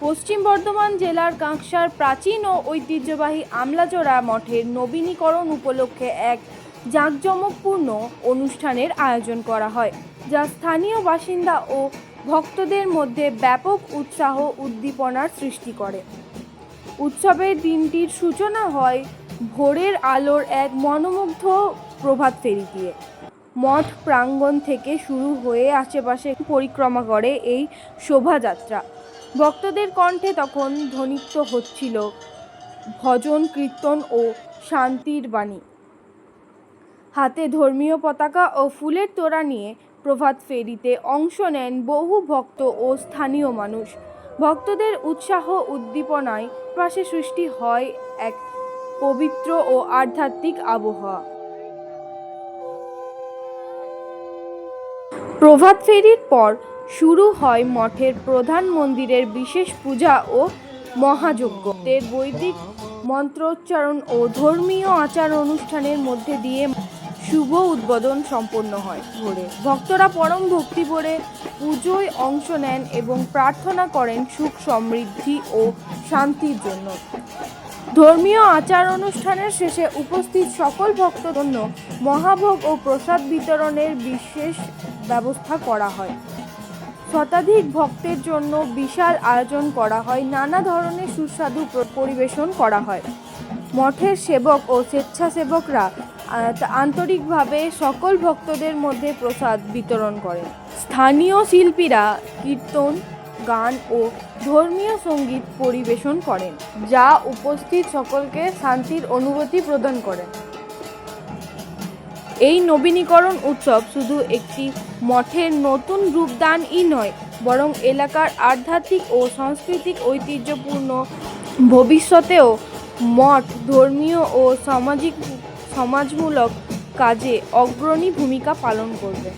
পশ্চিম বর্ধমান জেলার কাঁকসার প্রাচীন ও ঐতিহ্যবাহী আমলাজোড়া মঠের নবীনীকরণ উপলক্ষে এক জাঁকজমকপূর্ণ অনুষ্ঠানের আয়োজন করা হয়, যা স্থানীয় বাসিন্দা ও ভক্তদের মধ্যে ব্যাপক উৎসাহ উদ্দীপনার সৃষ্টি করে। উৎসবের দিনটির সূচনা হয় ভোরের আলোর এক মনোমুগ্ধ প্রভাত ফেরি দিয়ে। মঠ প্রাঙ্গণ থেকে শুরু হয়ে আশেপাশে পরিক্রমা করে এই শোভাযাত্রা। ভক্তদের কণ্ঠে তখন ধ্বনিত হচ্ছিল ভজন, কীর্তন ও শান্তির বাণী। হাতে ধর্মীয় পতাকা ও ফুলের তোড়া নিয়ে প্রভাত ফেরিতে অংশ নেন বহু ভক্ত ও স্থানীয় মানুষ। ভক্তদের উৎসাহ উদ্দীপনায় পাশে সৃষ্টি হয় এক পবিত্র ও আধ্যাত্মিক আবহাওয়া। প্রভাত ফেরির পর শুরু হয় মঠের প্রধান মন্দিরের বিশেষ পূজা ও মহাযজ্ঞ। বৈদিক মন্ত্রোচ্চারণ ও ধর্মীয় আচার অনুষ্ঠানের মধ্যে দিয়ে শুভ উদ্বোধন সম্পন্ন হয়। ভক্তরা পরম ভক্তি ভরে পুজোয় অংশ নেন এবং প্রার্থনা করেন সুখ, সমৃদ্ধি ও শান্তির জন্য। ধর্মীয় আচার অনুষ্ঠানের শেষে উপস্থিত সকল ভক্তদের জন্য মহাভোগ ও প্রসাদ বিতরণের বিশেষ ব্যবস্থা করা হয়। শতাধিক ভক্তের জন্য বিশাল আয়োজন করা হয়, নানা ধরনের সুস্বাদু পরিবেশন করা হয়। মঠের সেবক ও স্বেচ্ছাসেবকরা আন্তরিকভাবে সকল ভক্তদের মধ্যে প্রসাদ বিতরণ করেন। স্থানীয় শিল্পীরা কীর্তন, গান ও ধর্মীয় সঙ্গীত পরিবেশন করেন, যা উপস্থিত সকলকে শান্তির অনুভূতি প্রদান করে। এই নবীনীকরণ উৎসব শুধু একটি মঠের নতুন রূপদানই নয়, বরং এলাকার আধ্যাত্মিক ও সাংস্কৃতিক ঐতিহ্যপূর্ণ ভবিষ্যতেও মঠ ধর্মীয় ও সমাজমূলক কাজে অগ্রণী ভূমিকা পালন করবে।